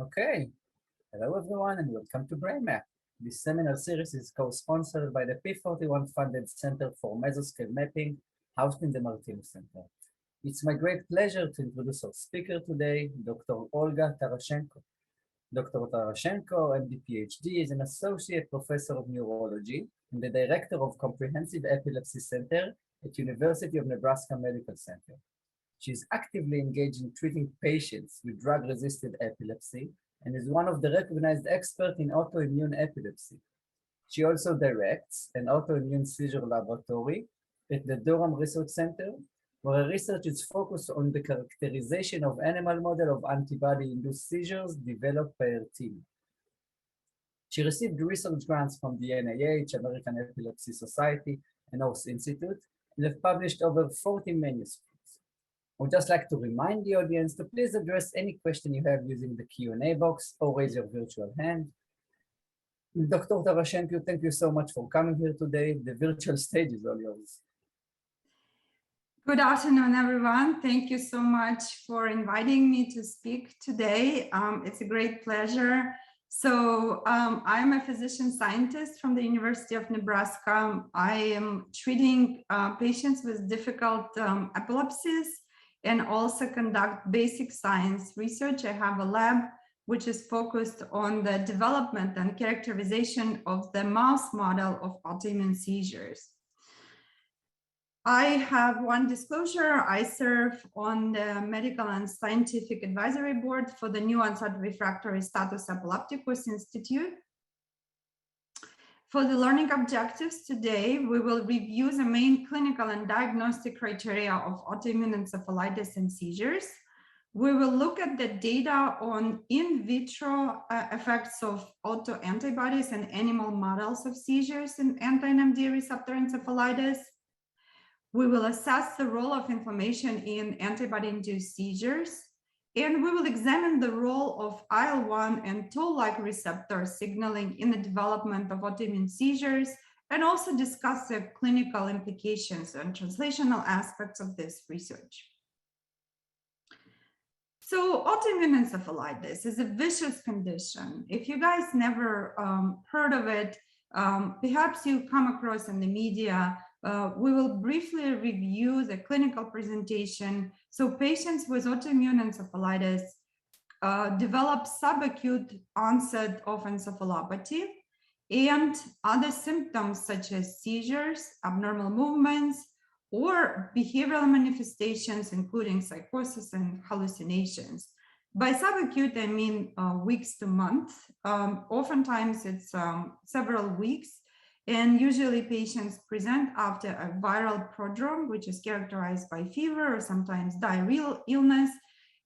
Okay, hello everyone and welcome to BrainMap. This seminar series is co-sponsored by the P41 funded Center for Mesoscale Mapping, housed in the Martinos Center. It's my great pleasure to introduce our speaker today, Dr. Olga Taraschenko. Dr. Taraschenko, MD PhD, is an Associate Professor of Neurology and the Director of Comprehensive Epilepsy Center at University of Nebraska Medical Center. She is actively engaged in treating patients with drug-resistant epilepsy and is one of the recognized experts in autoimmune epilepsy. She also directs an autoimmune seizure laboratory at the Durham Research Center, where her research is focused on the characterization of animal model of antibody-induced seizures developed by her team. She received research grants from the NIH, American Epilepsy Society, and Oaks Institute, and have published over 40 manuscripts. I would just like to remind the audience to please address any question you have using the Q&A box or raise your virtual hand. Dr. Taraschenko, thank you so much for coming here today. The virtual stage is all yours. Good afternoon, everyone. Thank you so much for inviting me to speak today. It's a great pleasure. So I'm a physician scientist from the University of Nebraska. I am treating patients with difficult epilepsies and also conduct basic science research. I have a lab which is focused on the development and characterization of the mouse model of autoimmune seizures. I have one disclosure. I serve on the Medical and Scientific Advisory Board for the New Onset Refractory Status Epilepticus Institute. For the learning objectives today, we will review the main clinical and diagnostic criteria of autoimmune encephalitis and seizures. We will look at the data on in vitro effects of autoantibodies and animal models of seizures in anti-NMDAR receptor encephalitis. We will assess the role of inflammation in antibody-induced seizures, and we will examine the role of IL-1 and toll-like receptor signaling in the development of autoimmune seizures, and also discuss the clinical implications and translational aspects of this research. So autoimmune encephalitis is a vicious condition. If you guys never heard of it, perhaps you come across in the media. We will briefly review the clinical presentation. So patients with autoimmune encephalitis develop subacute onset of encephalopathy and other symptoms such as seizures, abnormal movements, or behavioral manifestations, including psychosis and hallucinations. By subacute, I mean weeks to months. Oftentimes it's several weeks. And usually patients present after a viral prodrome, which is characterized by fever or sometimes diarrheal illness.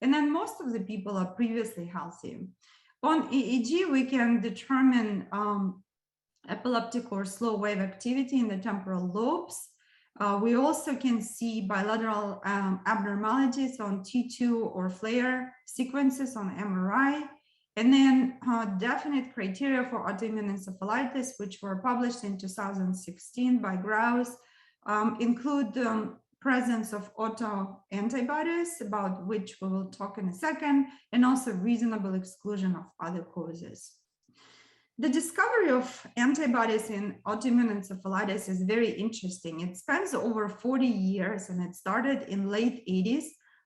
And then most of the people are previously healthy. On EEG, we can determine epileptic or slow wave activity in the temporal lobes. We also can see bilateral abnormalities on T2 or flare sequences on MRI. And then definite criteria for autoimmune encephalitis, which were published in 2016 by Grouse, include the presence of autoantibodies, about which we will talk in a second, and also reasonable exclusion of other causes. The discovery of antibodies in autoimmune encephalitis is very interesting. It spans over 40 years, and it started in late 80s.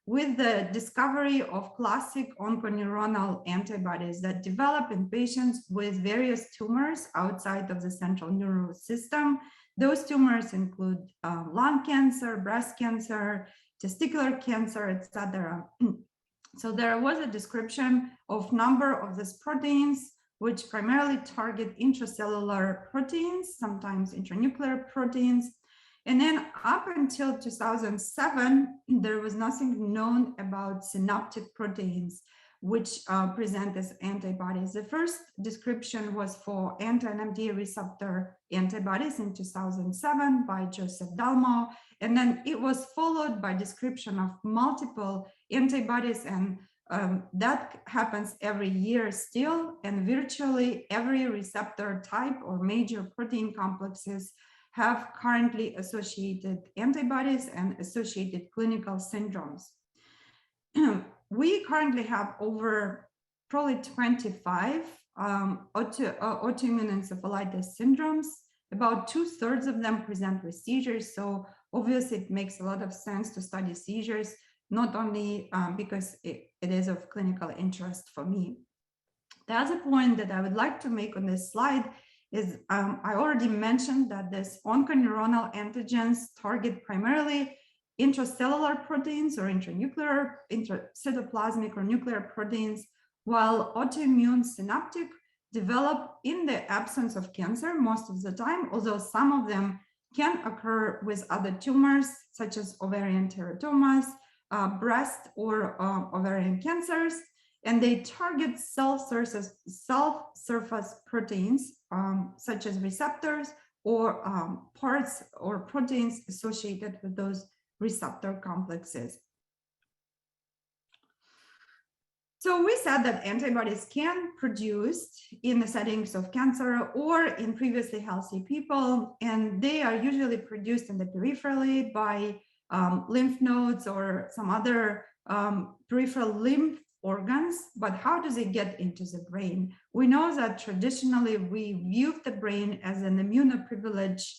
With the discovery of classic onconeuronal antibodies that develop in patients with various tumors outside of the central nervous system. Those tumors include lung cancer, breast cancer, testicular cancer, etc. So there was a description of number of these proteins, which primarily target intracellular proteins, sometimes intranuclear proteins. And then up until 2007, there was nothing known about synaptic proteins, which present as antibodies. The first description was for anti-NMDAR receptor antibodies in 2007 by Joseph Dalmau. And then it was followed by description of multiple antibodies, and that happens every year still. And virtually every receptor type or major protein complexes have currently associated antibodies and associated clinical syndromes. We currently have over probably 25 autoimmune encephalitis syndromes. About 2/3 of them present with seizures. So obviously it makes a lot of sense to study seizures, not only because it is of clinical interest for me. The other point that I would like to make on this slide is I already mentioned that this onconeuronal antigens target primarily intracellular proteins or intranuclear, intracytoplasmic or nuclear proteins, while autoimmune synaptic develop in the absence of cancer most of the time, although some of them can occur with other tumors such as ovarian teratomas, breast or ovarian cancers, and they target cell surface proteins such as receptors or parts or proteins associated with those receptor complexes. So we said that antibodies can produce in the settings of cancer or in previously healthy people, and they are usually produced in the peripherally by lymph nodes or some other peripheral lymph organs. But how does it get into the brain? We know that traditionally we viewed the brain as an immunoprivileged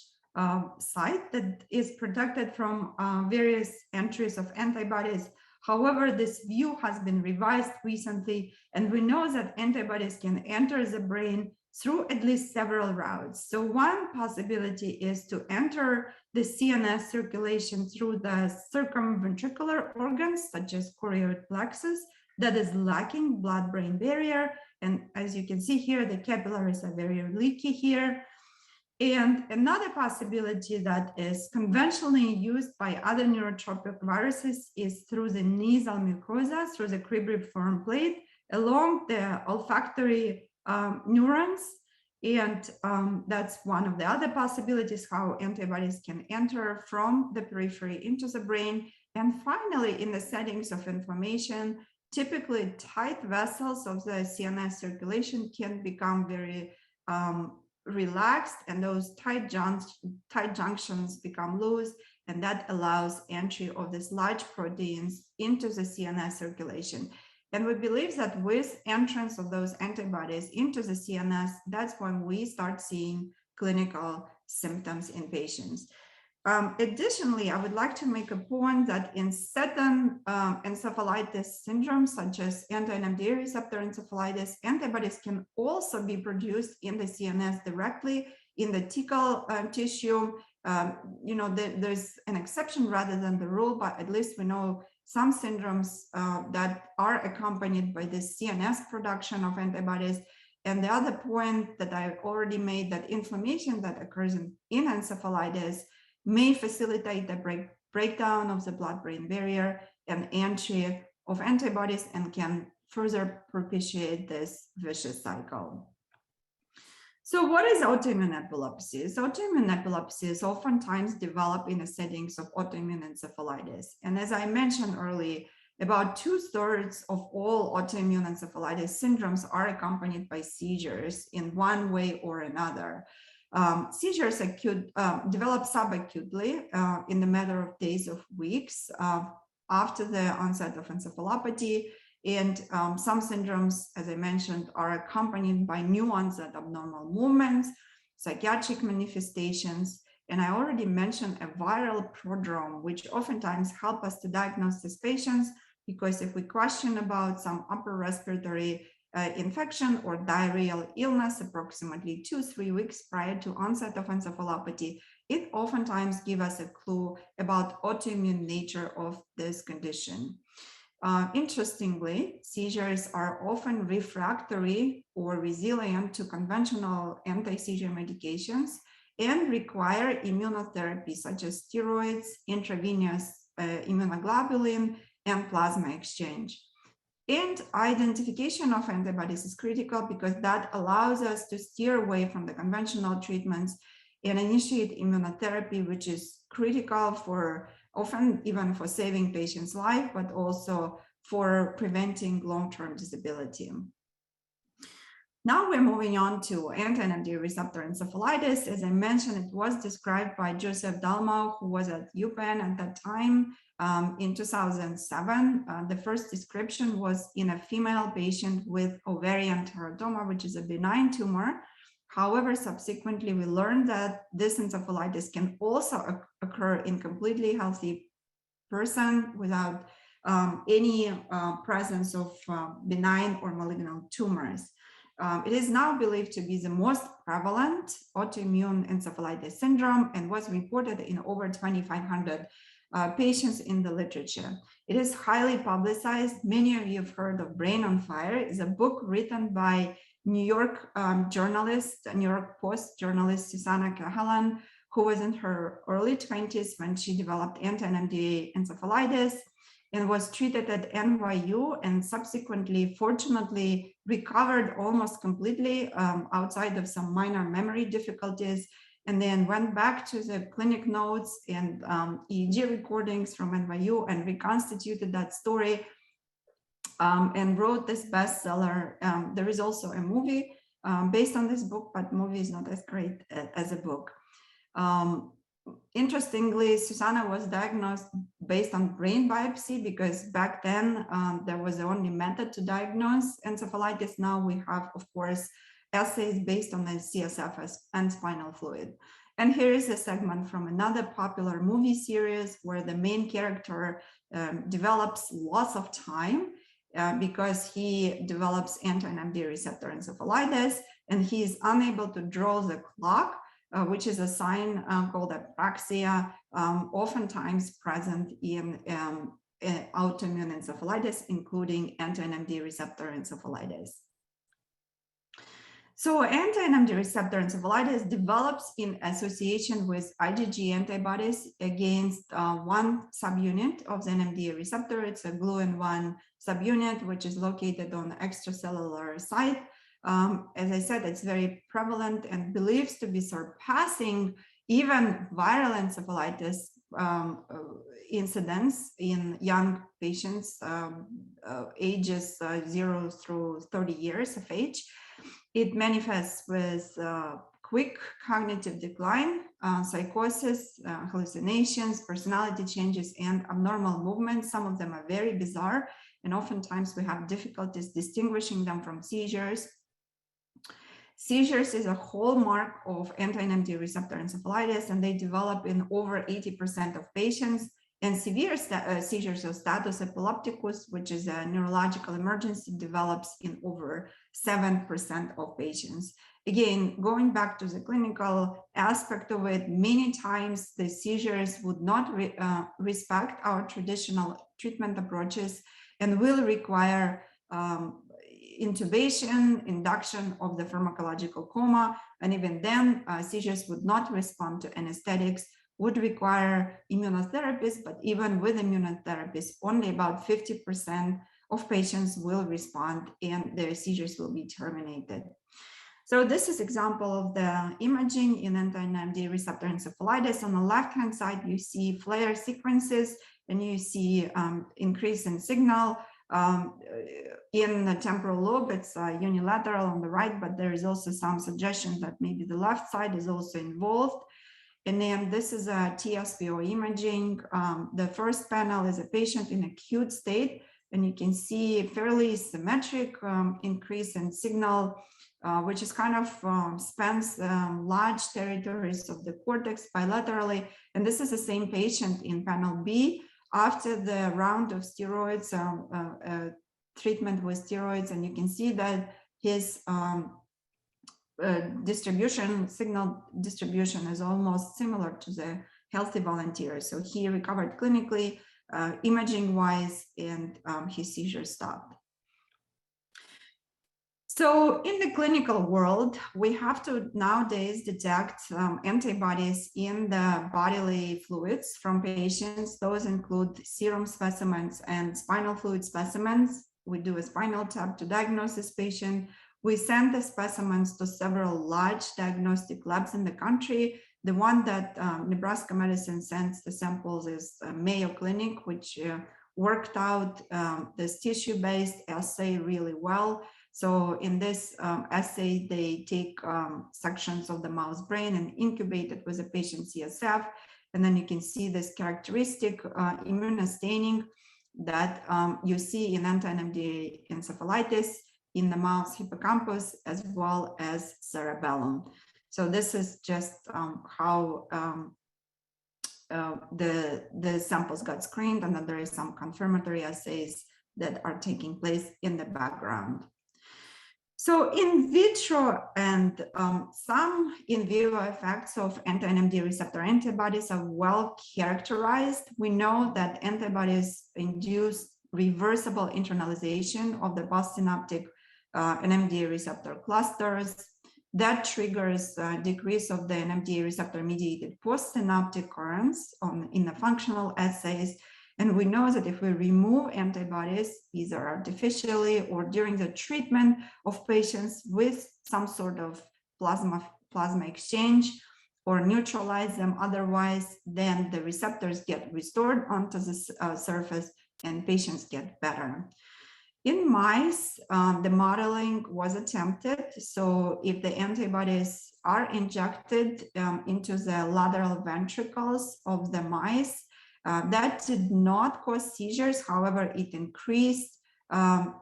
site that is protected from various entries of antibodies. However, this view has been revised recently, and we know that antibodies can enter the brain through at least several routes. So one possibility is to enter the CNS circulation through the circumventricular organs, such as choroid plexus, that is lacking blood-brain barrier. And as you can see here, the capillaries are very leaky here. And another possibility that is conventionally used by other neurotropic viruses is through the nasal mucosa, through the cribriform plate, along the olfactory neurons. And that's one of the other possibilities how antibodies can enter from the periphery into the brain. And finally, in the settings of inflammation, typically tight vessels of the CNS circulation can become very relaxed, and those tight junctions become loose, and that allows entry of these large proteins into the CNS circulation. And we believe that with entrance of those antibodies into the CNS, that's when we start seeing clinical symptoms in patients. Additionally, I would like to make a point that in certain encephalitis syndromes, such as anti-NMDAR receptor encephalitis, antibodies can also be produced in the CNS directly in the thecal tissue. There's an exception rather than the rule, but at least we know some syndromes that are accompanied by the CNS production of antibodies. And the other point that I already made, that inflammation that occurs in encephalitis may facilitate the breakdown of the blood-brain barrier and entry of antibodies, and can further propitiate this vicious cycle. So what is autoimmune epilepsies? Autoimmune epilepsies oftentimes develop in the settings of autoimmune encephalitis. And as I mentioned earlier, about 2/3 of all autoimmune encephalitis syndromes are accompanied by seizures in one way or another. Seizures develop subacutely in the matter of days or weeks after the onset of encephalopathy. And some syndromes, as I mentioned, are accompanied by new onset abnormal movements, psychiatric manifestations. And I already mentioned a viral prodrome, which oftentimes help us to diagnose these patients, because if we question about some upper respiratory infection or diarrheal illness approximately 2-3 weeks prior to onset of encephalopathy, it oftentimes gives us a clue about autoimmune nature of this condition. Interestingly, seizures are often refractory or resilient to conventional anti-seizure medications and require immunotherapy such as steroids, intravenous immunoglobulin, and plasma exchange. And identification of antibodies is critical because that allows us to steer away from the conventional treatments and initiate immunotherapy, which is critical for often even for saving patients' life, but also for preventing long-term disability. Now we're moving on to anti-NMDAR receptor encephalitis. As I mentioned, it was described by Joseph Dalmau, who was at UPenn at that time. in 2007. The first description was in a female patient with ovarian teratoma, which is a benign tumor. However, subsequently, we learned that this encephalitis can also occur in completely healthy person without any presence of benign or malignant tumors. It is now believed to be the most prevalent autoimmune encephalitis syndrome and was reported in over 2,500 patients in the literature. It is highly publicized. Many of you have heard of Brain on Fire. It's a book written by New York journalist, New York Post journalist Susanna Cahalan, who was in her early 20s when she developed anti-NMDA encephalitis and was treated at NYU and subsequently, fortunately, recovered almost completely outside of some minor memory difficulties, and then went back to the clinic notes and EEG recordings from NYU and reconstituted that story and wrote this bestseller. There is also a movie based on this book, but movie is not as great as a book. Interestingly, Susanna was diagnosed based on brain biopsy because back then there was the only method to diagnose encephalitis. Now we have, of course, assays based on the CSF and spinal fluid. And here is a segment from another popular movie series where the main character develops lots of time because he develops anti-NMDAR receptor encephalitis, and he is unable to draw the clock, which is a sign called apraxia, oftentimes present in autoimmune encephalitis, including anti-NMDAR receptor encephalitis. So anti-NMDAR receptor encephalitis develops in association with IgG antibodies against one subunit of the NMDA receptor. It's a gluon-1 subunit, which is located on the extracellular site. As I said, it's very prevalent and believed to be surpassing even viral encephalitis incidence in young patients ages 0 through 30 years of age. It manifests with quick cognitive decline, psychosis, hallucinations, personality changes, and abnormal movements. Some of them are very bizarre, and oftentimes we have difficulties distinguishing them from seizures. Seizures is a hallmark of anti-NMDAR receptor encephalitis, and they develop in over 80% of patients. And severe seizures of status epilepticus, which is a neurological emergency, develops in over 7% of patients. Again, going back to the clinical aspect of it, many times the seizures would not respect our traditional treatment approaches and will require intubation, induction of the pharmacological coma, and even then seizures would not respond to anesthetics, would require immunotherapies, but even with immunotherapies, only about 50% of patients will respond and their seizures will be terminated. So this is example of the imaging in anti-NMDAR receptor encephalitis. On the left-hand side, you see flare sequences and you see increase in signal. In the temporal lobe, it's unilateral on the right, but there is also some suggestion that maybe the left side is also involved. And then this is a TSPO imaging. The first panel is a patient in acute state, and you can see fairly symmetric increase in signal, which is kind of spans large territories of the cortex bilaterally. And this is the same patient in panel B after the round of steroids, treatment with steroids, and you can see that his signal distribution is almost similar to the healthy volunteers. So he recovered clinically, imaging-wise, and his seizures stopped. So in the clinical world, we have to nowadays detect antibodies in the bodily fluids from patients. Those include serum specimens and spinal fluid specimens. We do a spinal tap to diagnose this patient. We send the specimens to several large diagnostic labs in the country. The one that Nebraska Medicine sends the samples is Mayo Clinic, which worked out this tissue-based assay really well. So in this assay, they take sections of the mouse brain and incubate it with a patient CSF. And then you can see this characteristic immunostaining that you see in anti-NMDA encephalitis in the mouse hippocampus as well as cerebellum. So this is just how the samples got screened, and then there is some confirmatory assays that are taking place in the background. So in vitro and some in vivo effects of anti-NMDA receptor antibodies are well characterized. We know that antibodies induce reversible internalization of the postsynaptic NMDA receptor clusters. That triggers decrease of the NMDA receptor mediated postsynaptic currents in the functional assays. And we know that if we remove antibodies, either artificially or during the treatment of patients with some sort of plasma exchange, or neutralize them otherwise, then the receptors get restored onto the surface and patients get better. In mice, the modeling was attempted. So if the antibodies are injected into the lateral ventricles of the mice, that did not cause seizures. However, it increased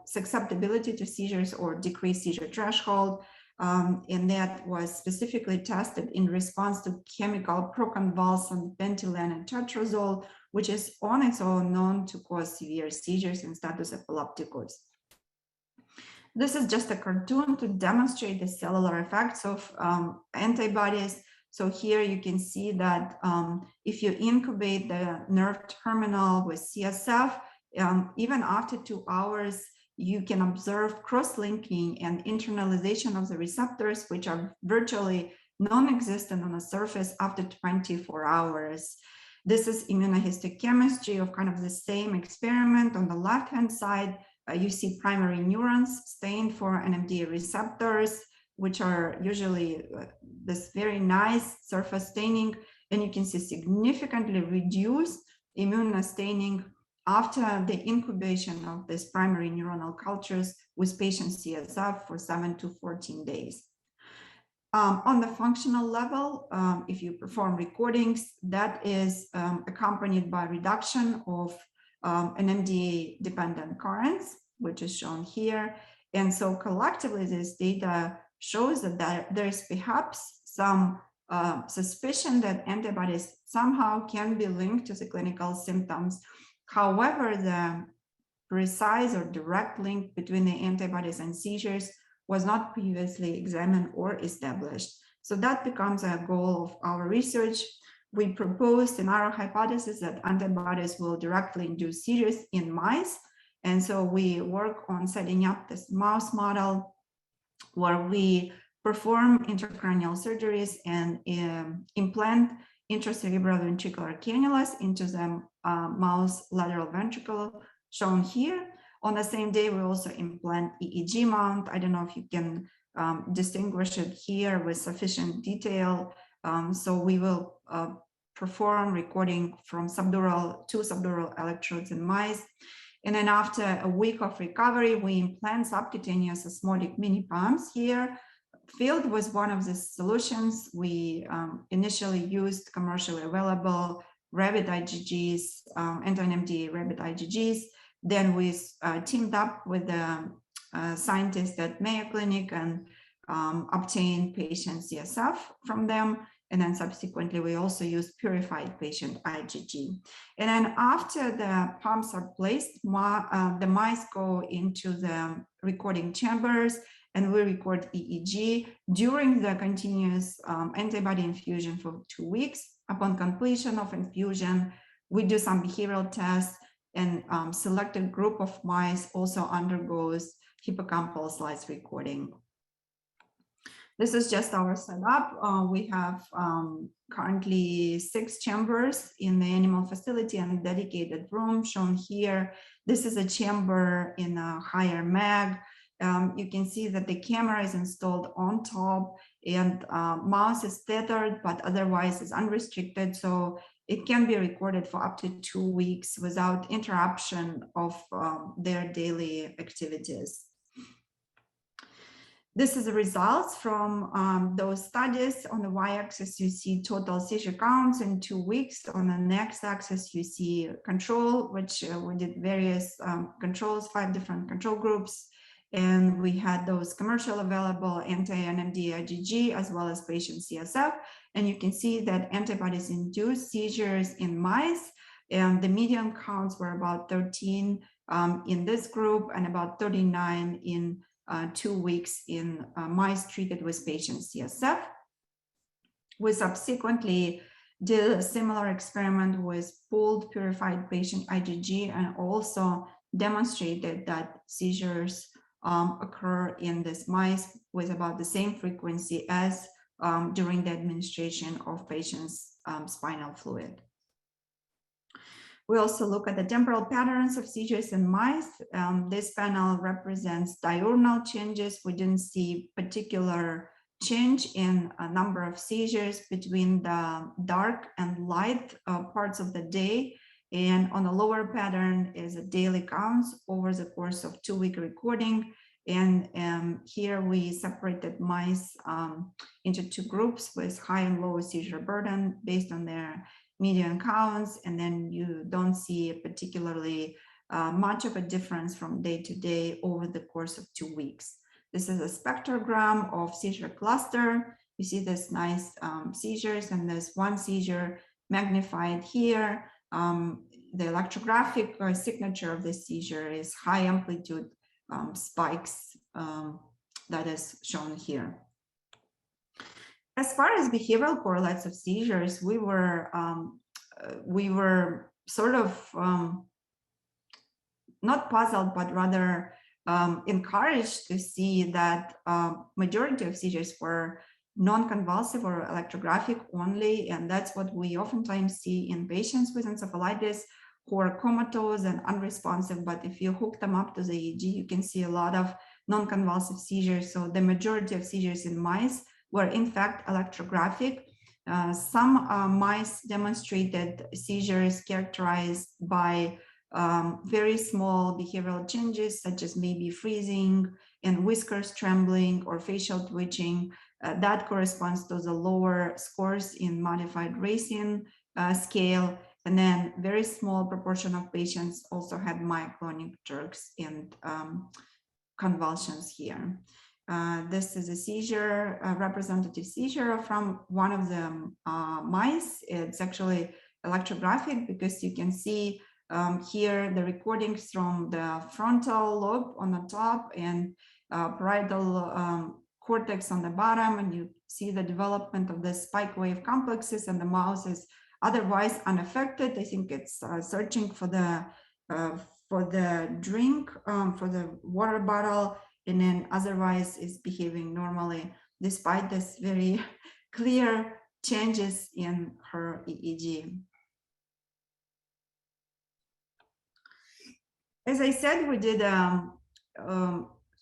susceptibility to seizures or decreased seizure threshold. And that was specifically tested in response to chemical proconvulsant benzylene and tetrazole, which is on its own known to cause severe seizures in status epilepticus. This is just a cartoon to demonstrate the cellular effects of antibodies. So here you can see that if you incubate the nerve terminal with CSF, even after 2 hours, you can observe cross-linking and internalization of the receptors, which are virtually non-existent on the surface after 24 hours. This is immunohistochemistry of kind of the same experiment. On the left-hand side, you see primary neurons stained for NMDA receptors, which are usually this very nice surface staining. And you can see significantly reduced immunostaining after the incubation of these primary neuronal cultures with patient CSF for 7 to 14 days. On the functional level, if you perform recordings, that is accompanied by reduction of NMDA-dependent currents, which is shown here. And so collectively, this data shows that there's perhaps some suspicion that antibodies somehow can be linked to the clinical symptoms. However, the precise or direct link between the antibodies and seizures was not previously examined or established. So that becomes a goal of our research. We proposed in our hypothesis that antibodies will directly induce seizures in mice. And so we work on setting up this mouse model where we perform intracranial surgeries and implant intracerebral ventricular cannulas into the mouse lateral ventricle, shown here. On the same day, we also implant EEG mount. I don't know if you can distinguish it here with sufficient detail. So we will perform recording from subdural to subdural electrodes in mice. And then after a week of recovery, we implant subcutaneous osmotic mini pumps here. Filled with one of the solutions, we initially used commercially available rabbit IgGs, anti-NMDA rabbit IgGs. Then we teamed up with the scientists at Mayo Clinic and obtained patient CSF from them. And then subsequently, we also used purified patient IgG. And then after the pumps are placed, the mice go into the recording chambers and we record EEG during the continuous antibody infusion for 2 weeks. Upon completion of infusion, we do some behavioral tests, and selected group of mice also undergoes hippocampal slice recording. This is just our setup. We have currently 6 chambers in the animal facility and a dedicated room shown here. This is a chamber in a higher mag. You can see that the camera is installed on top and mouse is tethered, but otherwise is unrestricted. So it can be recorded for up to 2 weeks without interruption of their daily activities. This is the results from those studies. On the y-axis, you see total seizure counts in 2 weeks. On the next axis, you see control, which we did various controls, 5 different control groups. And we had those commercial available anti-NMDAR IgG as well as patient CSF. And you can see that antibodies induce seizures in mice. And the median counts were about 13 in this group and about 39 in 2 weeks in mice treated with patient CSF. We subsequently did a similar experiment with pooled purified patient IgG and also demonstrated that seizures occur in this mice with about the same frequency as during the administration of patient's spinal fluid. We also look at the temporal patterns of seizures in mice. This panel represents diurnal changes. We didn't see particular change in a number of seizures between the dark and light parts of the day. And on the lower pattern is a daily counts over the course of 2-week recording. And here we separated mice into 2 groups with high and low seizure burden based on their median counts, and then you don't see particularly much of a difference from day to day over the course of 2 weeks. This is a spectrogram of seizure cluster. You see this nice seizures, and there's one seizure magnified here. The electrographic signature of this seizure is high amplitude spikes that is shown here. As far as behavioral correlates of seizures, we were sort of not puzzled, but rather encouraged to see that majority of seizures were non-convulsive or electrographic only, and that's what we oftentimes see in patients with encephalitis who are comatose and unresponsive. But if you hook them up to the EEG, you can see a lot of non-convulsive seizures. So the majority of seizures in mice were in fact electrographic. Some mice demonstrated seizures characterized by very small behavioral changes, such as maybe freezing and whiskers trembling or facial twitching. That corresponds to the lower scores in modified Racine scale. And then very small proportion of patients also had myoclonic jerks and convulsions here. This is a seizure, a representative seizure from one of the mice. It's actually electrographic because you can see here the recordings from the frontal lobe on the top and parietal cortex on the bottom, and you see the development of the spike wave complexes, and the mouse is otherwise unaffected. I think it's searching for the drink, for the water bottle, and then otherwise is behaving normally, despite this very clear changes in her EEG. As I said, we did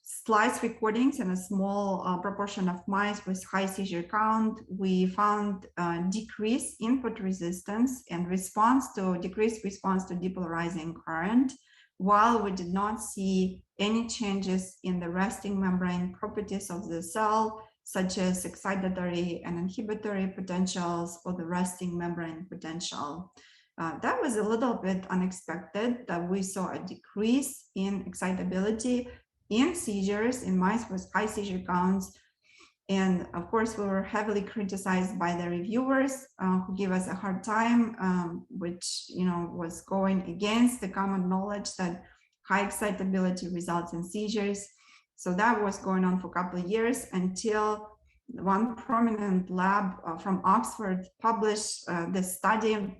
slice recordings in a small proportion of mice with high seizure count. We found decreased input resistance and decreased response to depolarizing current, while we did not see any changes in the resting membrane properties of the cell, such as excitatory and inhibitory potentials or the resting membrane potential. That was a little bit unexpected, that we saw a decrease in excitability in seizures in mice with high seizure counts. And of course, we were heavily criticized by the reviewers who gave us a hard time, which was going against the common knowledge that high excitability results in seizures. So that was going on for a couple of years until one prominent lab from Oxford published this study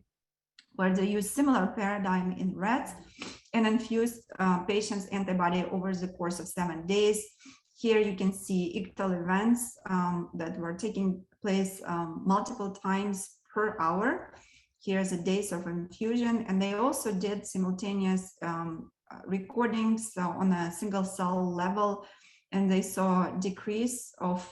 where they used similar paradigm in rats and infused patients' antibody over the course of 7 days. Here you can see ictal events that were taking place multiple times per hour. Here's the days of infusion, and they also did simultaneous recordings on a single cell level, and they saw a decrease of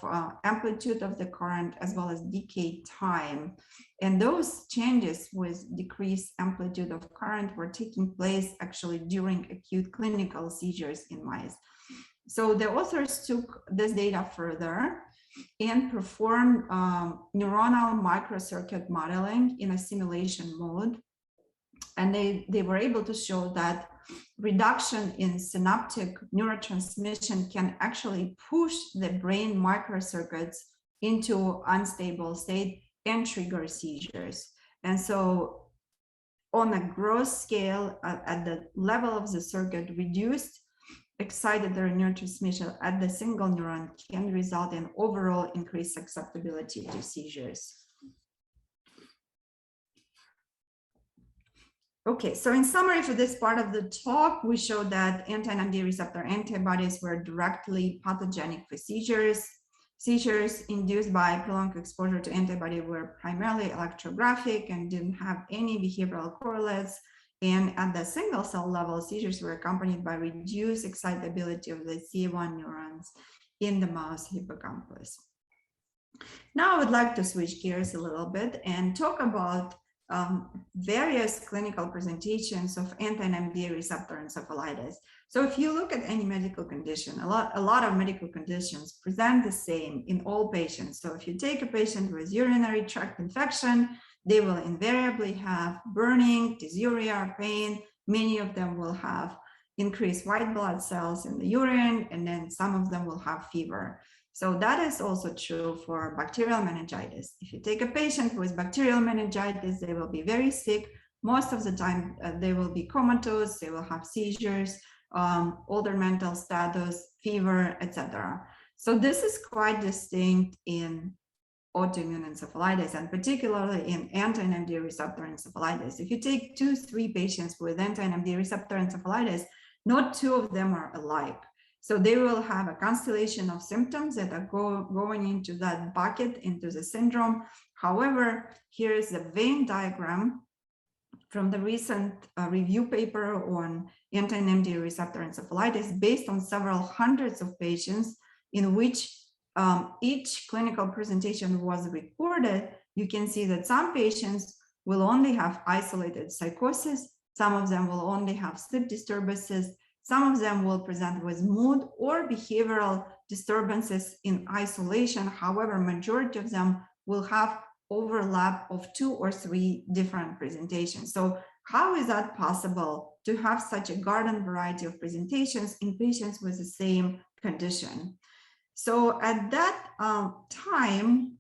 amplitude of the current as well as decay time. And those changes with decreased amplitude of current were taking place actually during acute clinical seizures in mice. So the authors took this data further and performed neuronal microcircuit modeling in a simulation mode. And they were able to show that reduction in synaptic neurotransmission can actually push the brain microcircuits into unstable state and trigger seizures. And so on a gross scale, at the level of the circuit, reduced excitatory neurotransmission at the single neuron can result in overall increased susceptibility to seizures. Okay, so in summary for this part of the talk, we showed that anti-NMDA receptor antibodies were directly pathogenic for seizures. Seizures induced by prolonged exposure to antibody were primarily electrographic and didn't have any behavioral correlates. And at the single cell level, seizures were accompanied by reduced excitability of the C1 neurons in the mouse hippocampus. Now I would like to switch gears a little bit and talk about various clinical presentations of anti-NMDA receptor encephalitis. So if you look at any medical condition, a lot of medical conditions present the same in all patients. So if you take a patient with urinary tract infection, they will invariably have burning, dysuria, pain. Many of them will have increased white blood cells in the urine, and then some of them will have fever. So that is also true for bacterial meningitis. If you take a patient with bacterial meningitis, they will be very sick. Most of the time, they will be comatose, they will have seizures, older mental status, fever, etc. So this is quite distinct in autoimmune encephalitis, and particularly in anti-NMDA receptor encephalitis. If you take 2-3 patients with anti-NMDA receptor encephalitis, not two of them are alike. So they will have a constellation of symptoms that are going into that bucket, into the syndrome. However, here is the Venn diagram from the recent review paper on anti-NMDA receptor encephalitis based on several hundreds of patients in which each clinical presentation was recorded. You can see that some patients will only have isolated psychosis, some of them will only have sleep disturbances, some of them will present with mood or behavioral disturbances in isolation. However, majority of them will have overlap of 2 or 3 different presentations. So how is that possible to have such a garden variety of presentations in patients with the same condition? So at that time,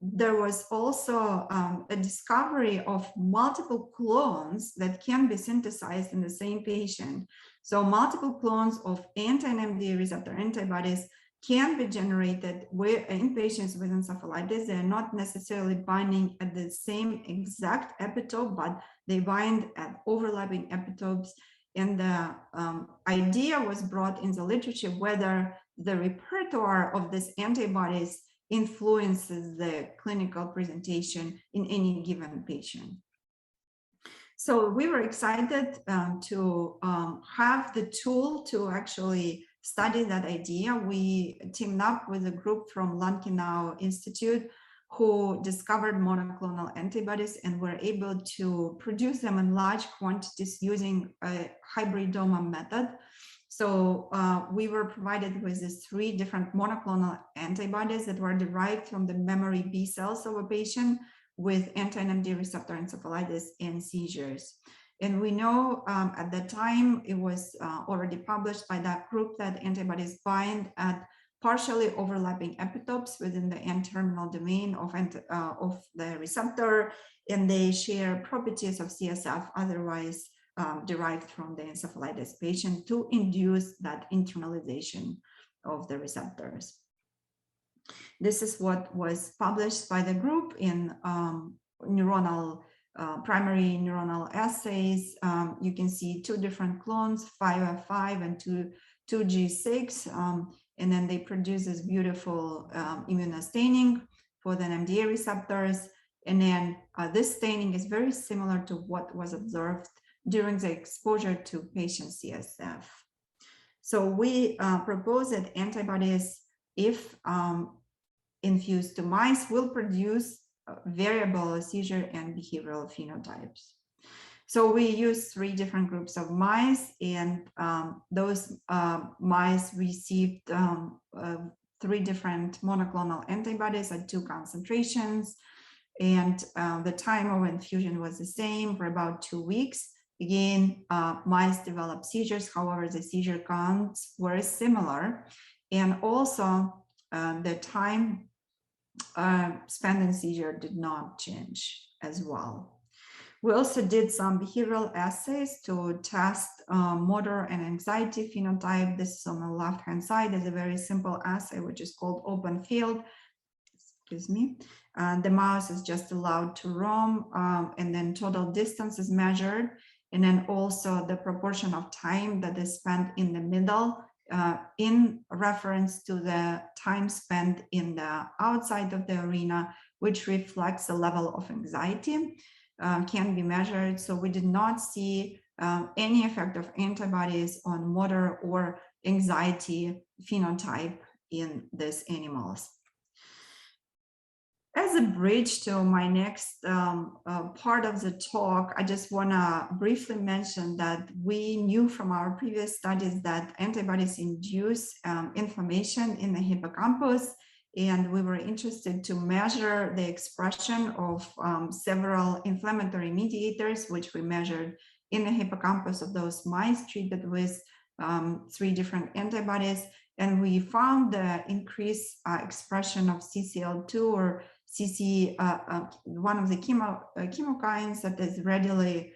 there was also a discovery of multiple clones that can be synthesized in the same patient. So multiple clones of anti-NMDA receptor antibodies can be generated in patients with encephalitis. They're not necessarily binding at the same exact epitope, but they bind at overlapping epitopes. And the idea was brought in the literature whether the repertoire of these antibodies influences the clinical presentation in any given patient. So we were excited to have the tool to actually study that idea. We teamed up with a group from Lankenau Institute who discovered monoclonal antibodies and were able to produce them in large quantities using a hybridoma method. So we were provided with these 3 different monoclonal antibodies that were derived from the memory B cells of a patient with anti-NMDA receptor encephalitis and seizures. And we know at the time it was already published by that group that antibodies bind at partially overlapping epitopes within the N-terminal domain of the receptor, and they share properties of CSF otherwise derived from the encephalitis patient to induce that internalization of the receptors. This is what was published by the group in neuronal primary neuronal assays. You can see 2 different clones, 5F5 and 2G6, and then they produce this beautiful immunostaining for the NMDA receptors. And then this staining is very similar to what was observed during the exposure to patient CSF. So we propose that antibodies, if infused to mice, will produce variable seizure and behavioral phenotypes. So we used 3 different groups of mice, and those mice received 3 different monoclonal antibodies at 2 concentrations, and the time of infusion was the same for about 2 weeks. Again, mice developed seizures, however, the seizure counts were similar, and also the time spent in seizure did not change as well. We also did some behavioral assays to test motor and anxiety phenotype. This is on the left-hand side. Is a very simple assay, which is called open field. Excuse me. The mouse is just allowed to roam, and then total distance is measured. And then also the proportion of time that is spent in the middle in reference to the time spent in the outside of the arena, which reflects the level of anxiety. Can be measured. So we did not see any effect of antibodies on motor or anxiety phenotype in these animals. As a bridge to my next part of the talk, I just want to briefly mention that we knew from our previous studies that antibodies induce inflammation in the hippocampus, and we were interested to measure the expression of several inflammatory mediators, which we measured in the hippocampus of those mice treated with 3 different antibodies. And we found the increased expression of CCL2 or CC, one of the chemokines that is readily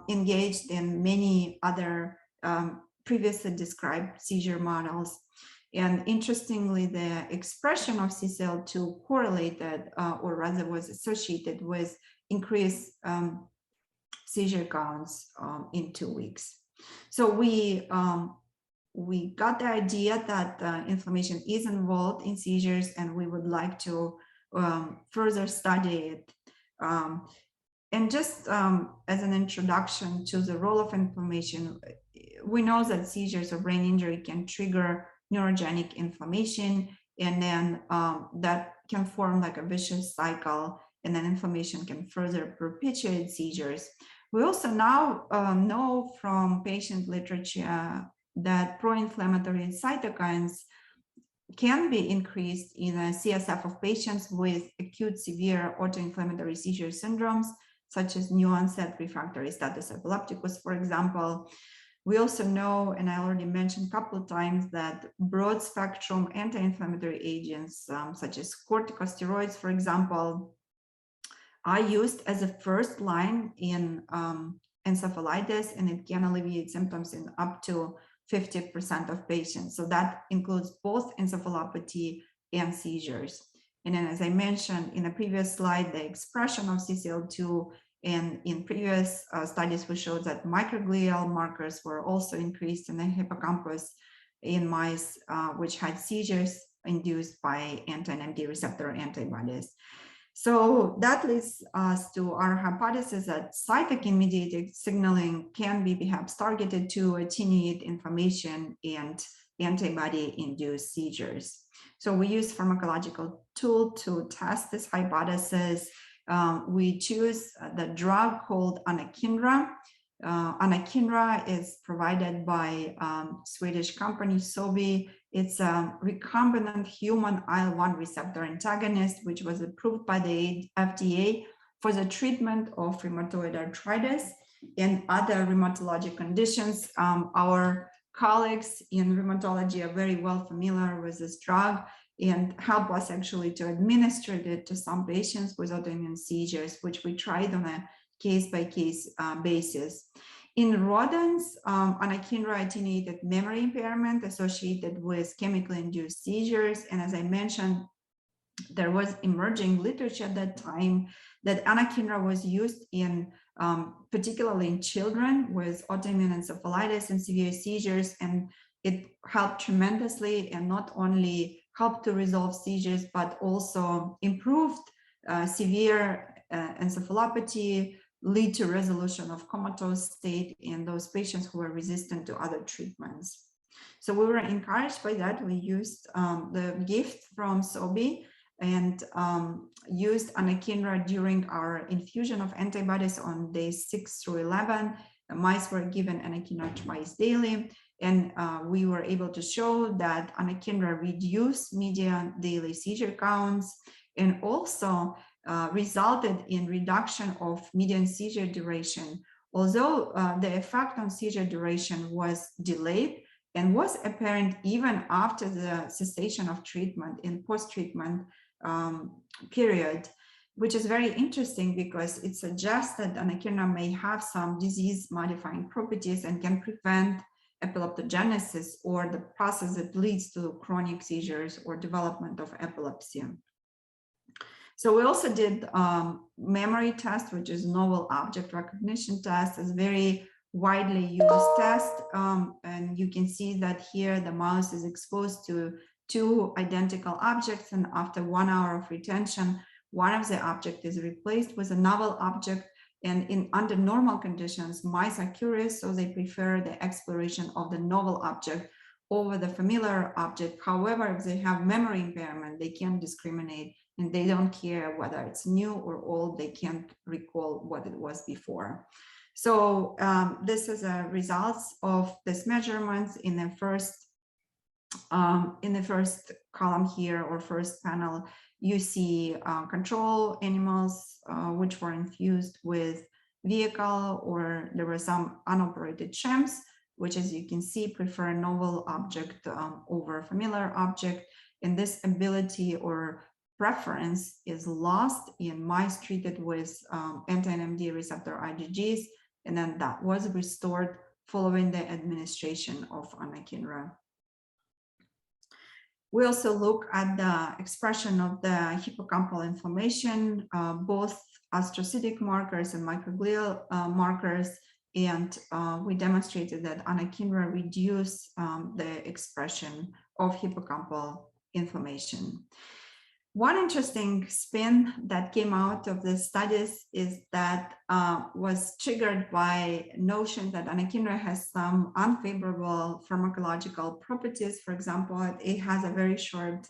engaged in many other previously described seizure models. And interestingly, the expression of CCL2 correlated, or rather was associated with increased seizure counts in 2 weeks. So we got the idea that inflammation is involved in seizures, and we would like to further study it. And just as an introduction to the role of inflammation, we know that seizures or brain injury can trigger neurogenic inflammation, and then that can form like a vicious cycle, and then inflammation can further perpetuate seizures. We also now know from patient literature that pro-inflammatory cytokines can be increased in a CSF of patients with acute severe autoinflammatory seizure syndromes, such as new onset refractory status epilepticus, for example. We also know, and I already mentioned a couple of times, that broad spectrum anti-inflammatory agents, such as corticosteroids, for example, are used as a first line in encephalitis, and it can alleviate symptoms in up to 50% of patients. So that includes both encephalopathy and seizures. And then, as I mentioned in a previous slide, the expression of CCL2, and in previous studies, we showed that microglial markers were also increased in the hippocampus in mice which had seizures induced by anti-NMDAR receptor antibodies. So that leads us to our hypothesis that cytokine-mediated signaling can be perhaps targeted to attenuate inflammation and antibody-induced seizures. So we use pharmacological tool to test this hypothesis. We choose the drug called anakinra. Anakinra is provided by Swedish company Sobi. It's a recombinant human IL-1 receptor antagonist, which was approved by the FDA for the treatment of rheumatoid arthritis and other rheumatologic conditions. Our colleagues in rheumatology are very well familiar with this drug and help us actually to administer it to some patients with autoimmune seizures, which we tried on a case-by-case basis. In rodents, anakinra attenuated memory impairment associated with chemically induced seizures. And as I mentioned, there was emerging literature at that time that anakinra was used in particularly in children with autoimmune encephalitis and severe seizures, and it helped tremendously, and not only helped to resolve seizures, but also improved severe encephalopathy, lead to resolution of comatose state in those patients who were resistant to other treatments. So we were encouraged by that. We used the gift from Sobi and used anakinra during our infusion of antibodies on days 6 through 11. The mice were given anakinra twice daily, and we were able to show that anakinra reduced median daily seizure counts and also resulted in reduction of median seizure duration. Although the effect on seizure duration was delayed and was apparent even after the cessation of treatment in post-treatment period, which is very interesting because it suggests that anakinra may have some disease-modifying properties and can prevent epileptogenesis, or the process that leads to chronic seizures or development of epilepsy. So we also did memory test, which is novel object recognition test, is very widely used test. And you can see that here the mouse is exposed to 2 identical objects, and after 1 hour of retention, one of the objects is replaced with a novel object. And under normal conditions, mice are curious, so they prefer the exploration of the novel object over the familiar object. However, if they have memory impairment, they can't discriminate, and they don't care whether it's new or old. They can't recall what it was before. So this is a results of these measurements in the first column here, or first panel. You see control animals which were infused with vehicle, or there were some unoperated shams, which, as you can see, prefer a novel object over a familiar object. And this ability or preference is lost in mice treated with anti-NMDAR receptor IgGs, and then that was restored following the administration of anakinra. We also look at the expression of the hippocampal inflammation, both astrocytic markers and microglial markers, and we demonstrated that anakinra reduced the expression of hippocampal inflammation. One interesting spin that came out of the studies is that was triggered by notion that anakinra has some unfavorable pharmacological properties. For example, it has a very short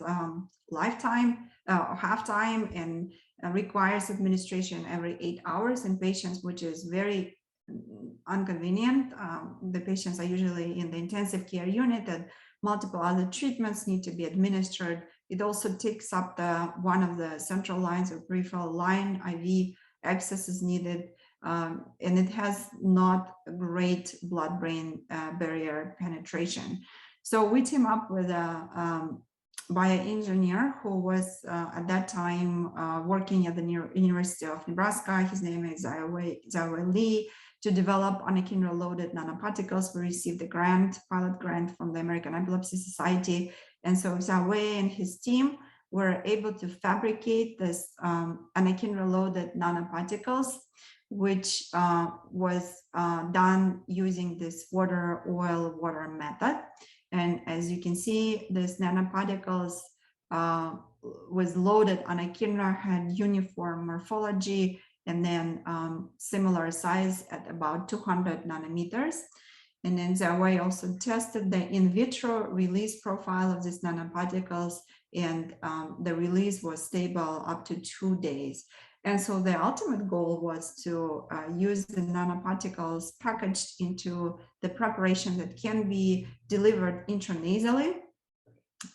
lifetime, half-time, and requires administration every 8 hours in patients, which is very inconvenient. The patients are usually in the intensive care unit, and multiple other treatments need to be administered. It also takes up one of the central lines or peripheral line. IV access is needed, and it has not a great blood-brain barrier penetration. So we team up with a bioengineer who was at that time working at the University of Nebraska. His name is Zhao Li, to develop anakinra-loaded nanoparticles. We received a pilot grant from the American Epilepsy Society. And so Zhao and his team were able to fabricate this anakinra-loaded nanoparticles, which was done using this water method. And as you can see, this nanoparticles was loaded. Anakinra had uniform morphology, and then similar size at about 200 nanometers. And then Zhao also tested the in vitro release profile of these nanoparticles, and the release was stable up to 2 days. And so the ultimate goal was to use the nanoparticles packaged into the preparation that can be delivered intranasally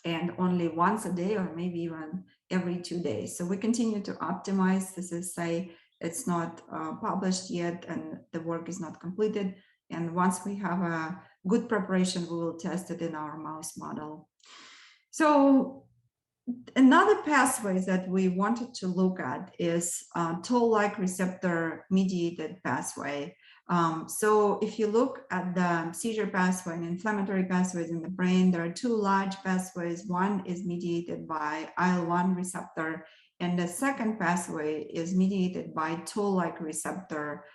and only once a day, or maybe even every 2 days. So we continue to optimize this assay. It's not published yet, and the work is not completed. And once we have a good preparation, we will test it in our mouse model. So another pathway that we wanted to look at is toll-like receptor mediated pathway. So if you look at the seizure pathway and inflammatory pathways in the brain, there are 2 large pathways. One is mediated by IL-1 receptor, and the second pathway is mediated by toll-like receptor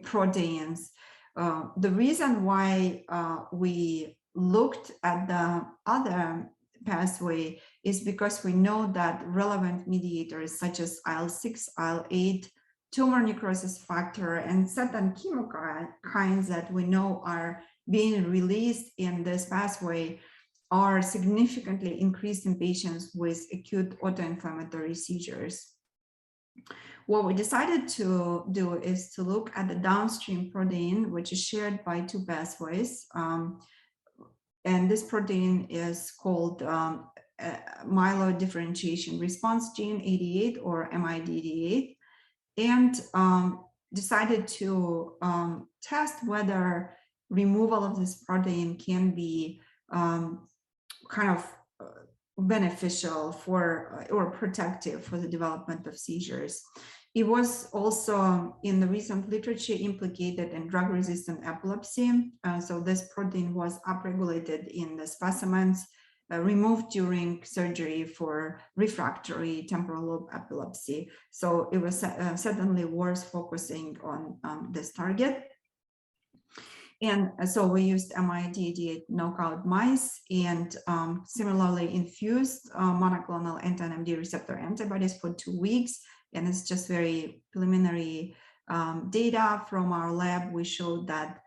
proteins. The reason why we looked at the other pathway is because we know that relevant mediators such as IL-6, IL-8, tumor necrosis factor, and certain chemokines that we know are being released in this pathway are significantly increased in patients with acute autoinflammatory seizures. What we decided to do is to look at the downstream protein, which is shared by two pathways. And this protein is called myeloid differentiation response gene 88 or MID88, and decided to test whether removal of this protein can be kind of beneficial for or protective for the development of seizures. It was also in the recent literature implicated in drug-resistant epilepsy. So this protein was upregulated in the specimens removed during surgery for refractory temporal lobe epilepsy. So it was certainly worth focusing on this target. And so we used MID88 knockout mice and similarly infused monoclonal anti-NMDAR receptor antibodies for 2 weeks. And it's just very preliminary data from our lab. We showed that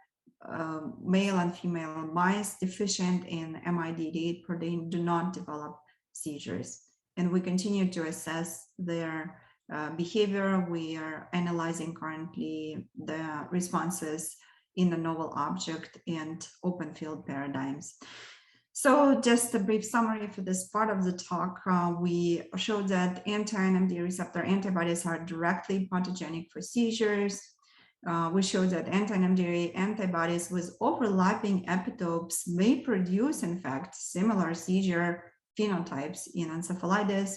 male and female mice deficient in MID88 protein do not develop seizures. And we continue to assess their behavior. We are analyzing currently the responses in the novel object and open field paradigms. So just a brief summary for this part of the talk, we showed that anti-NMDAR receptor antibodies are directly pathogenic for seizures. We showed that anti-NMDAR antibodies with overlapping epitopes may produce, in fact, similar seizure phenotypes in encephalitis.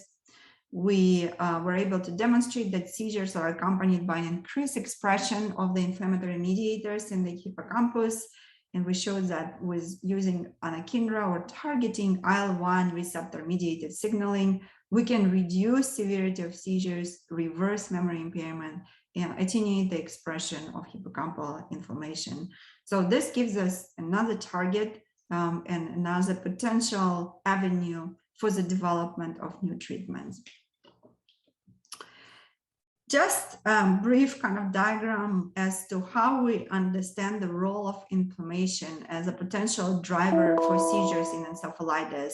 We were able to demonstrate that seizures are accompanied by an increased expression of the inflammatory mediators in the hippocampus. And we showed that with using anakinra or targeting IL-1 receptor mediated signaling, we can reduce severity of seizures, reverse memory impairment, and attenuate the expression of hippocampal inflammation. So this gives us another target and another potential avenue for the development of new treatments. Just a brief kind of diagram as to how we understand the role of inflammation as a potential driver for seizures in encephalitis.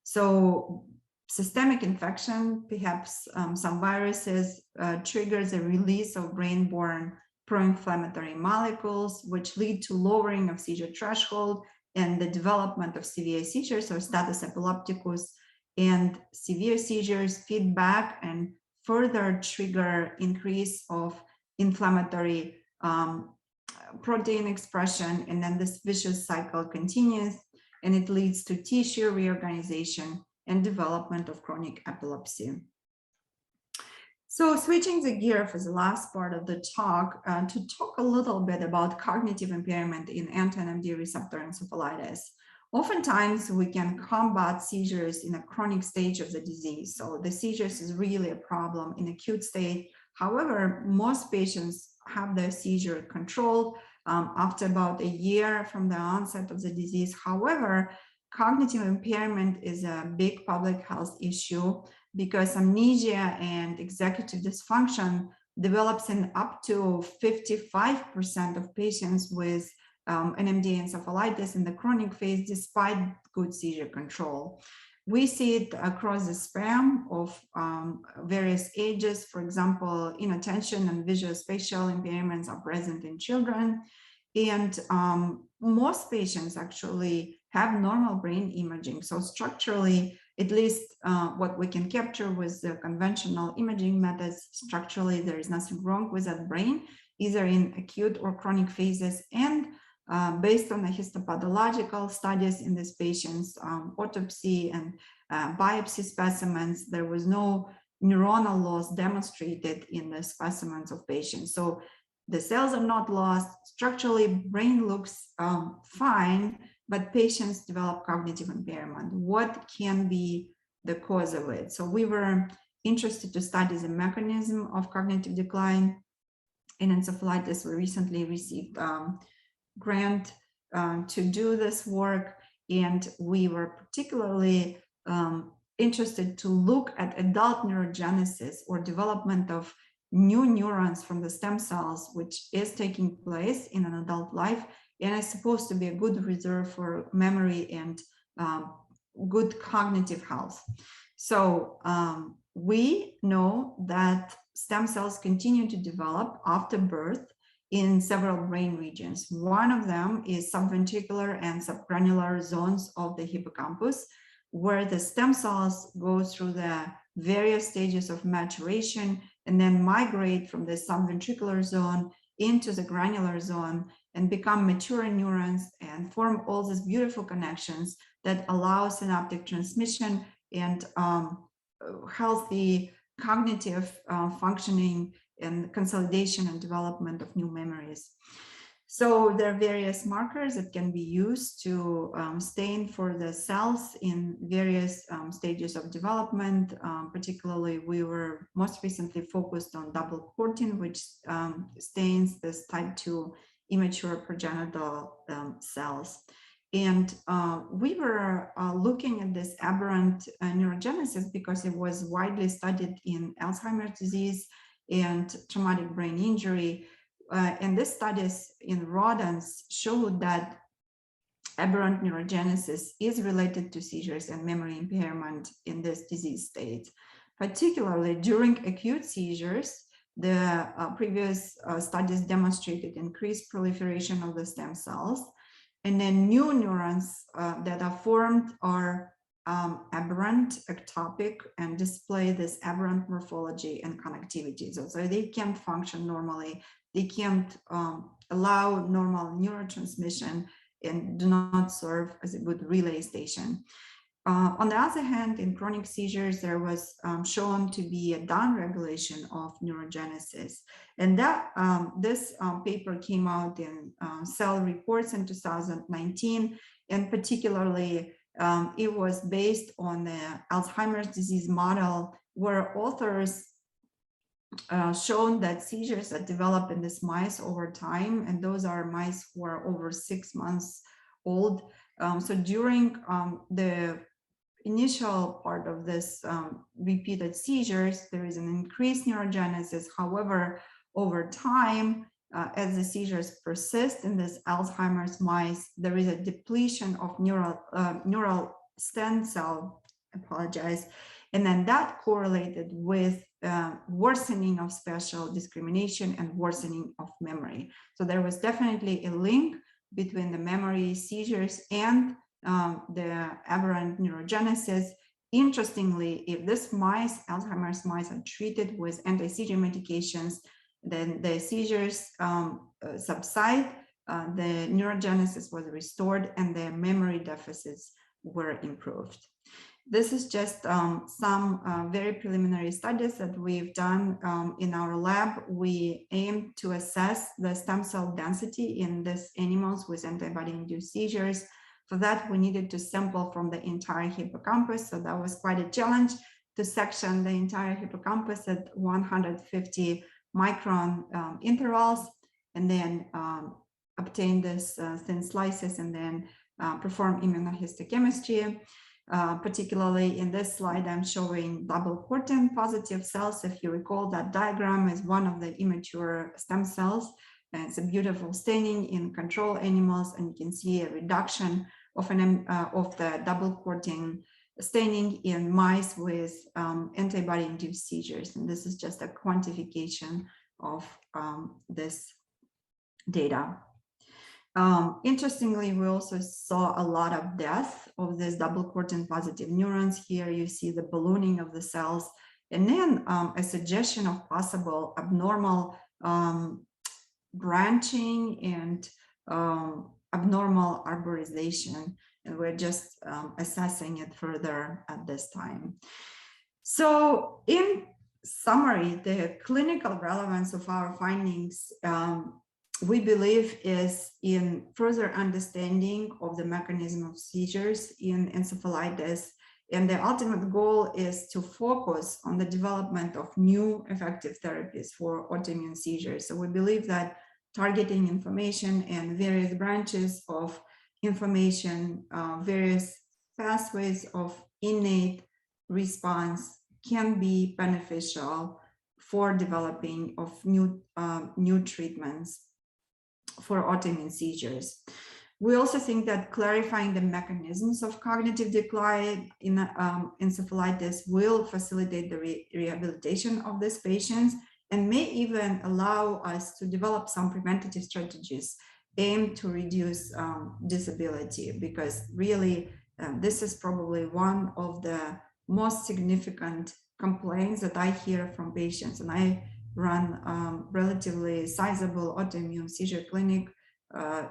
So systemic infection, perhaps some viruses, triggers the release of brain-borne pro-inflammatory molecules, which lead to lowering of seizure threshold and the development of severe seizures or status epilepticus, and severe seizures feedback and further trigger increase of inflammatory protein expression, and then this vicious cycle continues, and it leads to tissue reorganization and development of chronic epilepsy. So switching the gear for the last part of the talk, to talk a little bit about cognitive impairment in anti-NMDAR receptor encephalitis. Oftentimes, we can combat seizures in a chronic stage of the disease. So the seizures is really a problem in acute state. However, most patients have their seizure controlled after about a year from the onset of the disease. However, cognitive impairment is a big public health issue because amnesia and executive dysfunction develops in up to 55% of patients with NMDA encephalitis in the chronic phase, despite good seizure control. We see it across the span of various ages. For example, inattention and visual spatial impairments are present in children. And most patients actually have normal brain imaging. So structurally, at least what we can capture with the conventional imaging methods, structurally, there is nothing wrong with that brain, either in acute or chronic phases. And based on the histopathological studies in these patients, autopsy and biopsy specimens, there was no neuronal loss demonstrated in the specimens of patients. So the cells are not lost. Structurally, brain looks fine, but patients develop cognitive impairment. What can be the cause of it? So we were interested to study the mechanism of cognitive decline in encephalitis. We recently received grant to do this work, and we were particularly interested to look at adult neurogenesis or development of new neurons from the stem cells, which is taking place in an adult life and is supposed to be a good reserve for memory and good cognitive health. So we know that stem cells continue to develop after birth in several brain regions. One of them is subventricular and subgranular zones of the hippocampus, where the stem cells go through the various stages of maturation and then migrate from the subventricular zone into the granular zone and become mature neurons and form all these beautiful connections that allow synaptic transmission and healthy cognitive functioning and consolidation and development of new memories. So there are various markers that can be used to stain for the cells in various stages of development. Particularly, we were most recently focused on double cortin, which stains this type 2 immature progenital cells. And we were looking at this aberrant neurogenesis because it was widely studied in Alzheimer's disease and traumatic brain injury. And these studies in rodents showed that aberrant neurogenesis is related to seizures and memory impairment in this disease state. Particularly during acute seizures, the previous studies demonstrated increased proliferation of the stem cells. And then new neurons that are formed are aberrant, ectopic, and display this aberrant morphology and connectivity. So they can't function normally. They can't allow normal neurotransmission and do not serve as a good relay station. On the other hand, in chronic seizures, there was shown to be a downregulation of neurogenesis. And that this paper came out in Cell Reports in 2019, and particularly it was based on the Alzheimer's disease model, where authors shown that seizures that develop in these mice over time, and those are mice who are over 6 months old. So during the initial part of this repeated seizures, there is an increased neurogenesis. However, over time, as the seizures persist in this Alzheimer's mice, there is a depletion of neural stem cell, and then that correlated with worsening of spatial discrimination and worsening of memory. So there was definitely a link between the memory seizures and the aberrant neurogenesis. Interestingly, if this mice, Alzheimer's mice, are treated with anti-seizure medications, then the seizures subside, the neurogenesis was restored, and the memory deficits were improved. This is just some very preliminary studies that we've done in our lab. We aim to assess the stem cell density in these animals with antibody-induced seizures. For that, we needed to sample from the entire hippocampus. So that was quite a challenge to section the entire hippocampus at 150 micron intervals, and then obtain this thin slices, and then perform immunohistochemistry. Particularly in this slide, I'm showing double cortin positive cells. If you recall, that diagram is one of the immature stem cells. And it's a beautiful staining in control animals, and you can see a reduction of the double cortin staining in mice with antibody-induced seizures. And this is just a quantification of this data. Interestingly, we also saw a lot of death of these double cortin positive neurons. Here you see the ballooning of the cells, and then a suggestion of possible abnormal branching and abnormal arborization, and we're just assessing it further at this time. So in summary, the clinical relevance of our findings, we believe, is in further understanding of the mechanism of seizures in encephalitis, and the ultimate goal is to focus on the development of new effective therapies for autoimmune seizures. So we believe that targeting information and various branches of information, various pathways of innate response can be beneficial for developing of new treatments for autoimmune seizures. We also think that clarifying the mechanisms of cognitive decline in encephalitis will facilitate the rehabilitation of these patients and may even allow us to develop some preventative strategies aimed to reduce disability, because really this is probably one of the most significant complaints that I hear from patients. And I run relatively sizable autoimmune seizure clinic,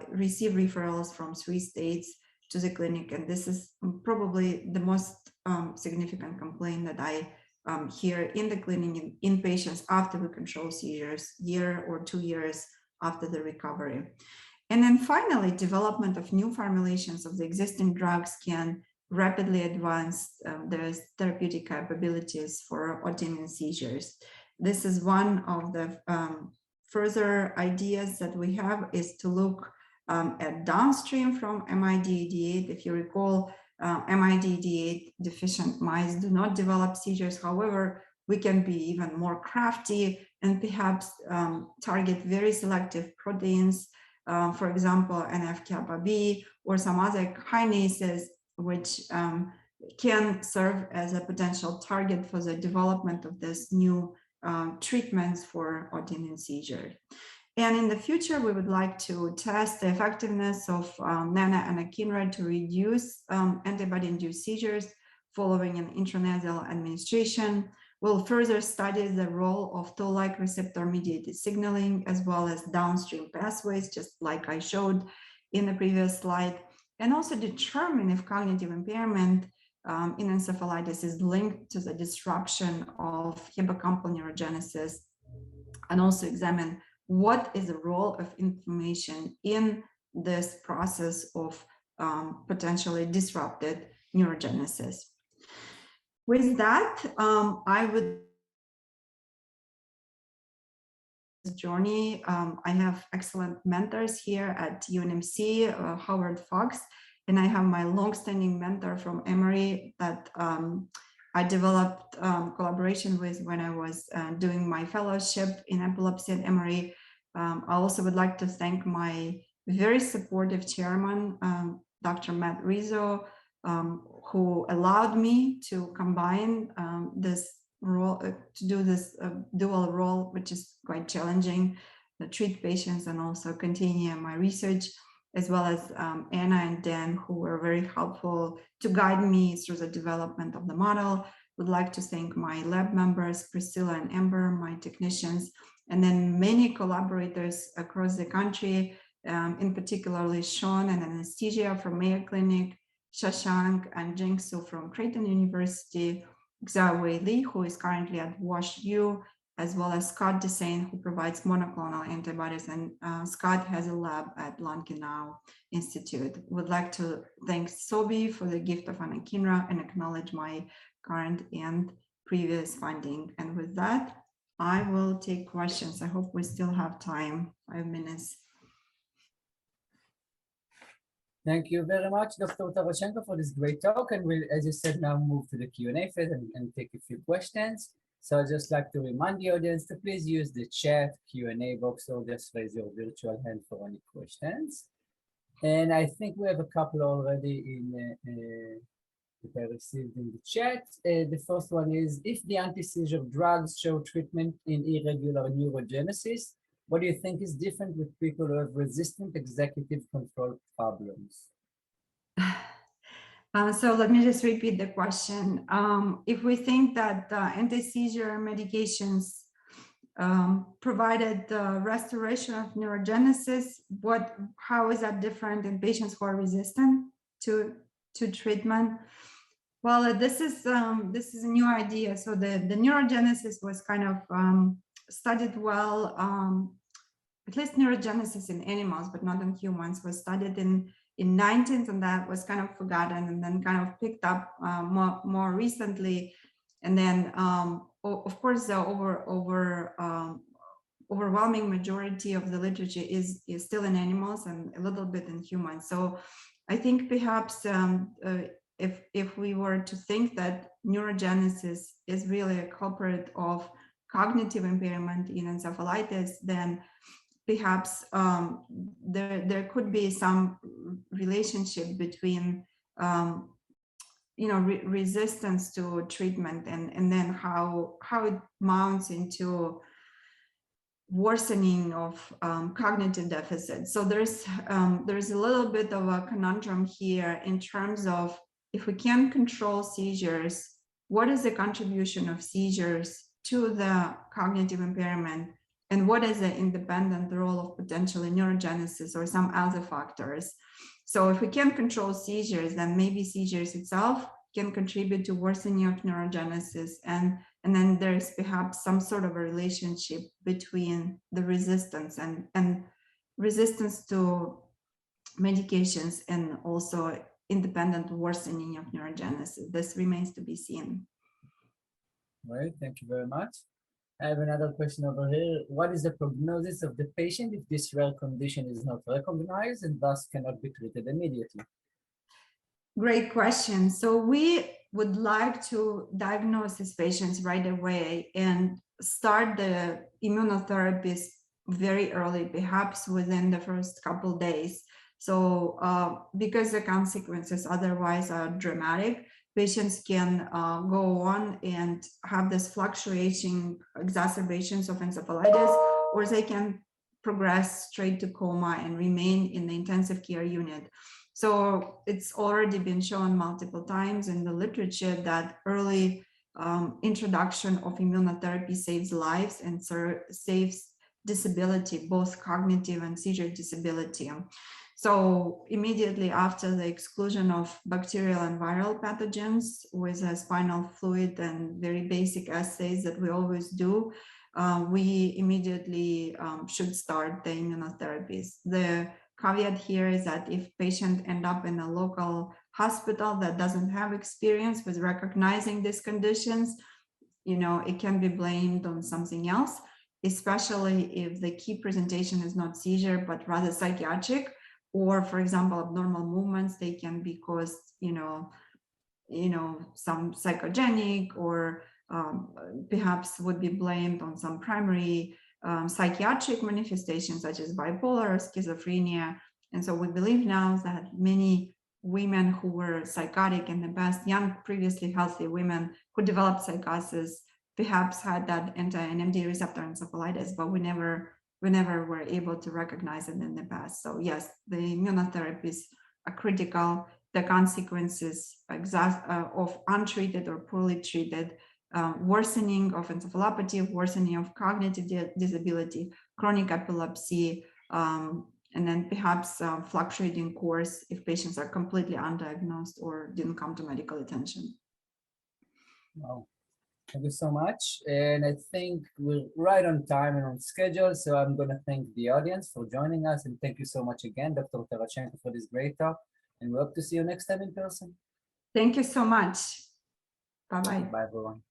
receive referrals from 3 states to the clinic, and this is probably the most significant complaint that I hear in the clinic in patients after we control seizures, year or 2 years after the recovery. And then finally, development of new formulations of the existing drugs can rapidly advance their therapeutic capabilities for autoimmune seizures. This is one of the further ideas that we have, is to look at downstream from MID88. If you recall, MID88 deficient mice do not develop seizures. However, we can be even more crafty and perhaps target very selective proteins, for example, NF-kappa B or some other kinases, which can serve as a potential target for the development of this new treatments for autoimmune seizures. And in the future, we would like to test the effectiveness of anakinra to reduce antibody-induced seizures following an intranasal administration. We'll further study the role of toll-like receptor-mediated signaling, as well as downstream pathways, just like I showed in the previous slide, and also determine if cognitive impairment in encephalitis is linked to the disruption of hippocampal neurogenesis, and also examine what is the role of inflammation in this process of potentially disrupted neurogenesis. With that, I would journey. I have excellent mentors here at UNMC, Howard Fox, and I have my long-standing mentor from Emory that I developed collaboration with when I was doing my fellowship in epilepsy at Emory. I also would like to thank my very supportive chairman, Dr. Matt Rizzo, who allowed me to combine this role, to do this dual role, which is quite challenging, to treat patients and also continue my research, as well as Anna and Dan, who were very helpful to guide me through the development of the model. Would like to thank my lab members, Priscilla and Amber, my technicians, and then many collaborators across the country, in particularly Sean and anesthesia from Mayo Clinic, Shashank and Jingsu from Creighton University, Xiaowei Li, who is currently at WashU, as well as Scott Desane, who provides monoclonal antibodies, and Scott has a lab at Lankenau Institute. Would like to thank Sobi for the gift of anakinra and acknowledge my current and previous funding. And with that, I will take questions. I hope we still have time, 5 minutes. Thank you very much, Dr. Taraschenko, for this great talk. And we'll, as you said, now move to the Q&A phase and take a few questions. So I'd just like to remind the audience to please use the chat Q&A box, or just raise your virtual hand for any questions. And I think we have a couple already that I received in the chat. The first one is, if the anti-seizure drugs show treatment in irregular neurogenesis, what do you think is different with people who have resistant executive control problems? So let me just repeat the question. If we think that anti-seizure medications provided restoration of neurogenesis, how is that different in patients who are resistant to treatment? Well, this is a new idea. So the neurogenesis was kind of studied well. At least neurogenesis in animals, but not in humans, was studied in 19th, and that was kind of forgotten, and then kind of picked up more recently. And then, of course, the overwhelming majority of the literature is still in animals and a little bit in humans. So I think perhaps if we were to think that neurogenesis is really a culprit of cognitive impairment in encephalitis, then perhaps there could be some relationship between resistance to treatment and then how it mounts into worsening of cognitive deficit. So there's a little bit of a conundrum here in terms of, if we can control seizures, what is the contribution of seizures to the cognitive impairment, and what is the independent role of potentially neurogenesis or some other factors? So if we can control seizures, then maybe seizures itself can contribute to worsening of neurogenesis, and then there's perhaps some sort of a relationship between the resistance and resistance to medications and also independent worsening of neurogenesis. This remains to be seen. Right, thank you very much. I have another question over here. What is the prognosis of the patient if this rare condition is not recognized and thus cannot be treated immediately? Great question. So we would like to diagnose these patients right away and start the immunotherapies very early, perhaps within the first couple days. So because the consequences otherwise are dramatic, patients can go on and have this fluctuating exacerbations of encephalitis, or they can progress straight to coma and remain in the intensive care unit. So it's already been shown multiple times in the literature that early introduction of immunotherapy saves lives and saves disability, both cognitive and seizure disability. So immediately after the exclusion of bacterial and viral pathogens with a spinal fluid and very basic assays that we always do, we immediately should start the immunotherapies. The caveat here is that if patients end up in a local hospital that doesn't have experience with recognizing these conditions, it can be blamed on something else, especially if the key presentation is not seizure, but rather psychiatric, or for example, abnormal movements. They can be caused, some psychogenic, or perhaps would be blamed on some primary psychiatric manifestations such as bipolar or schizophrenia. And so we believe now that many women who were psychotic in the past, young, previously healthy women who developed psychosis, perhaps had that anti-NMDAR receptor encephalitis, but we never were able to recognize it in the past. So yes, the immunotherapies are critical. The consequences of untreated or poorly treated worsening of encephalopathy, worsening of cognitive disability, chronic epilepsy, and then perhaps fluctuating course if patients are completely undiagnosed or didn't come to medical attention. Wow. Thank you so much. And I think we're right on time and on schedule. So I'm going to thank the audience for joining us. And thank you so much again, Dr. Taraschenko, for this great talk. And we hope to see you next time in person. Thank you so much. Bye-bye. Bye, everyone.